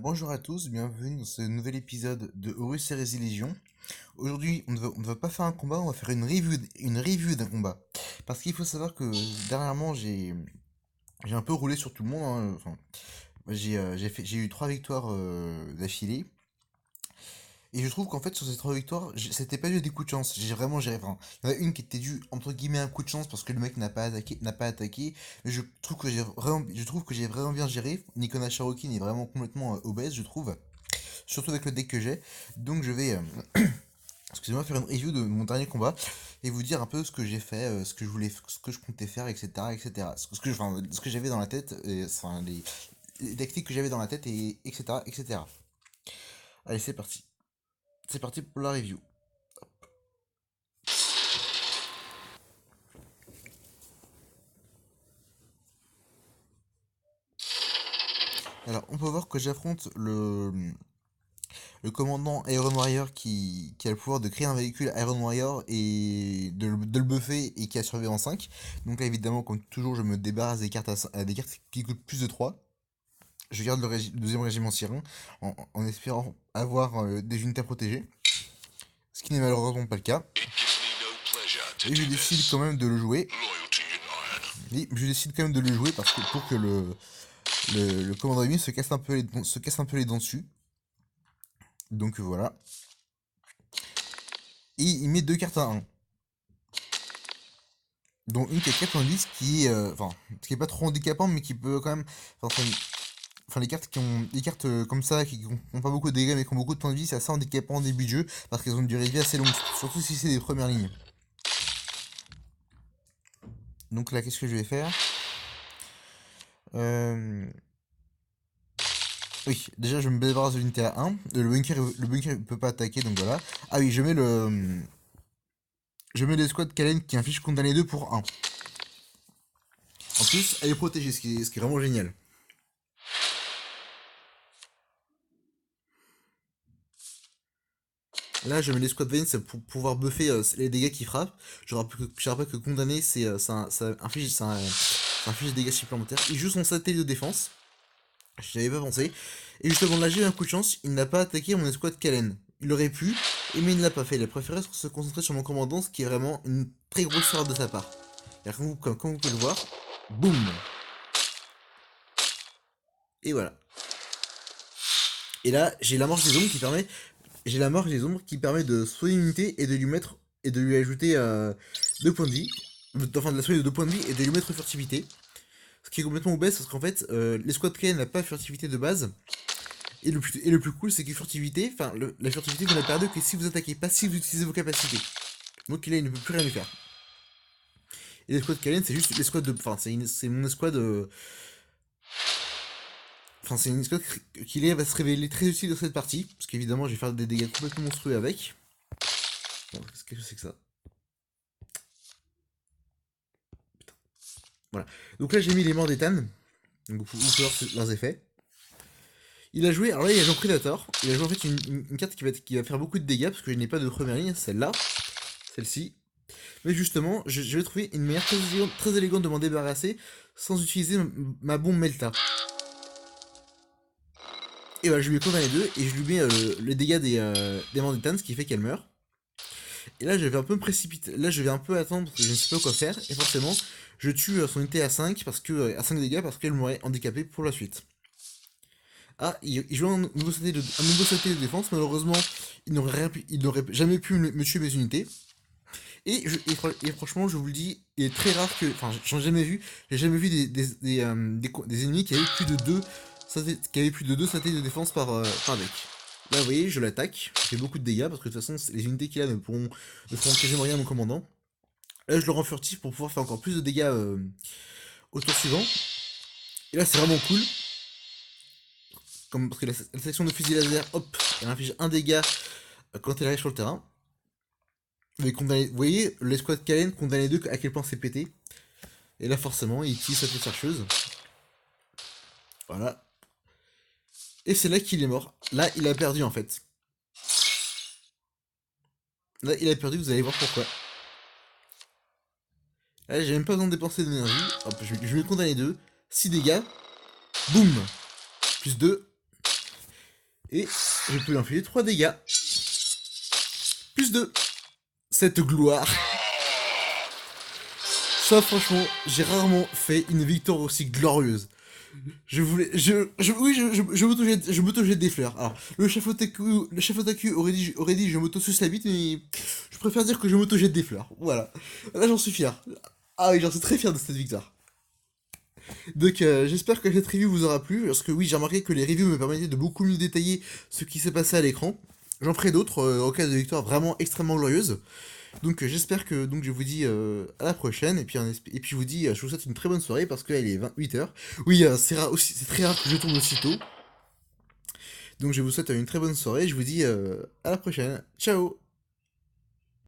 Bonjour à tous, bienvenue dans ce nouvel épisode de Horus Heresy Légion. Aujourd'hui, on ne va pas faire un combat, on va faire une review d'un combat. Parce qu'il faut savoir que dernièrement, j'ai un peu roulé sur tout le monde, hein. Enfin, j'ai eu 3 victoires d'affilée. Et je trouve qu'en fait, sur ces 3 victoires, c'était pas dû à des coups de chance. Enfin, il y en a une qui était due, entre guillemets, à un coup de chance parce que le mec n'a pas attaqué. Mais je trouve que j'ai vraiment bien géré. Nikona Cherokee est vraiment complètement obèse, je trouve. Surtout avec le deck que j'ai. Donc je vais, excusez-moi, faire une review de mon dernier combat et vous dire un peu ce que j'ai fait, ce que je comptais faire, etc., etc. Ce que j'avais dans la tête, enfin, les tactiques que j'avais dans la tête, et etc., etc. Allez, c'est parti. C'est parti pour la review. Alors, on peut voir que j'affronte le commandant Iron Warrior qui a le pouvoir de créer un véhicule Iron Warrior et de le buffer et qui a survécu en 5. Donc là, évidemment, comme toujours, je me débarrasse des cartes qui coûtent plus de 3. Je garde le deuxième régiment Sirin en espérant avoir des unités à protéger. Ce qui n'est malheureusement pas le cas. Et je décide quand même de le jouer. Parce que pour que le commandant ennemi se casse un peu les dents dessus. Donc voilà. Et il met 2 cartes à 1. Dont une qui est 90 qui est. Enfin, ce qui est pas trop handicapant, mais qui peut quand même. Enfin, les cartes comme ça, qui ont pas beaucoup de dégâts mais qui ont beaucoup de points de vie, c'est assez handicapant en début de jeu parce qu'elles ont une durée de vie assez longue, surtout si c'est des premières lignes. Donc là, qu'est-ce que je vais faire? Oui, déjà je me débarrasse de l'unité à 1. Le bunker il peut pas attaquer, donc voilà. Ah oui, je mets l'escouade Kalen qui inflige condamné 2 pour 1. En plus, elle est protégée, ce qui est vraiment génial. Là, je mets l'escouade Vayne pour pouvoir buffer les dégâts qui frappent. Je rappelle que condamné, ça inflige des dégâts supplémentaires. Il joue son satellite de défense. J'y avais pas pensé. Et justement, là, j'ai eu un coup de chance. Il n'a pas attaqué mon escouade Kalen. Il aurait pu, mais il ne l'a pas fait. Il a préféré se concentrer sur mon commandant, ce qui est vraiment une très grosse erreur de sa part. Et comme vous pouvez le voir, boum. Et voilà. Et là, j'ai la marche des ombres qui permet de soigner une unité et de lui ajouter 2 points de vie. Enfin, de la soigner de 2 points de vie et de lui mettre furtivité. Ce qui est complètement obèse parce qu'en fait, l'escouade Kalen n'a pas furtivité de base. Et le plus cool, c'est que furtivité, la furtivité, vous la perdez que si vous attaquez, pas si vous utilisez vos capacités. Donc là, il ne peut plus rien lui faire. Et l'escouade Kalen, c'est juste l'escouade de. Enfin, c'est mon escouade. Enfin, c'est une escouade qui va se révéler très utile dans cette partie. Parce qu'évidemment, je vais faire des dégâts complètement monstrueux avec. Bon, qu'est-ce que c'est que ça? Voilà. Donc là, j'ai mis les morts d'Ethan. Donc vous pouvez voir leurs effets. Il a joué. Alors là, il a joué Predator. Il a joué en fait une carte qui va faire beaucoup de dégâts. Parce que je n'ai pas de première ligne. Celle-là. Celle-ci. Mais justement, je vais trouver une manière très élégante de m'en débarrasser sans utiliser ma bombe Melta. Et voilà, je lui ai condamné 2 et je lui mets les dégâts des Manditans, ce qui fait qu'elle meurt. Et là, je vais un peu me précipiter. Là, je vais un peu attendre parce que je ne sais pas quoi faire. Et forcément, je tue son unité à 5 à 5 dégâts parce qu'elle m'aurait handicapé pour la suite. Ah, il joue un nouveau satellite de défense. Malheureusement, il n'aurait jamais pu me tuer mes unités. Et franchement, je vous le dis, il est très rare que. Enfin, j'en ai jamais vu. J'ai jamais vu des ennemis qui avaient plus de 2 satellites de défense par deck. Là, vous voyez, je l'attaque. Je fais beaucoup de dégâts parce que de toute façon, les unités qu'il a ne feront quasiment rien à mon commandant. Là, je le rends furtif pour pouvoir faire encore plus de dégâts au tour suivant. Et là, c'est vraiment cool. Parce que la section de fusil laser, hop, elle inflige un dégât quand elle arrive sur le terrain. Vous voyez, l'escouade Kalen condamné 2 à quel point c'est pété. Et là, forcément, il utilise sa petite chercheuse. Voilà. Et c'est là qu'il est mort. Là, il a perdu en fait. Là, il a perdu, vous allez voir pourquoi. Là, j'ai même pas besoin de dépenser d'énergie. Hop, je vais condamner 2. 6 dégâts. Boum. Plus 2. Et je peux lui enfiler 3 dégâts. Plus 2. Cette gloire. Ça, franchement, j'ai rarement fait une victoire aussi glorieuse. Je voulais. Oui, je m'auto-jette des fleurs. Alors, le chef Otaku aurait dit je m'auto-suce la bite, mais je préfère dire que je m'auto-jette des fleurs. Voilà. Là, j'en suis fier. Ah oui, j'en suis très fier de cette victoire. Donc, j'espère que cette review vous aura plu, parce que oui, j'ai remarqué que les reviews me permettaient de beaucoup mieux détailler ce qui s'est passé à l'écran. J'en ferai d'autres en cas de victoire vraiment extrêmement glorieuse. Donc j'espère que donc je vous dis à la prochaine et puis je vous dis je vous souhaite une très bonne soirée parce qu'elle est 28 h. Oui, c'est très rare que je tourne aussitôt. Donc je vous souhaite une très bonne soirée, je vous dis à la prochaine. Ciao.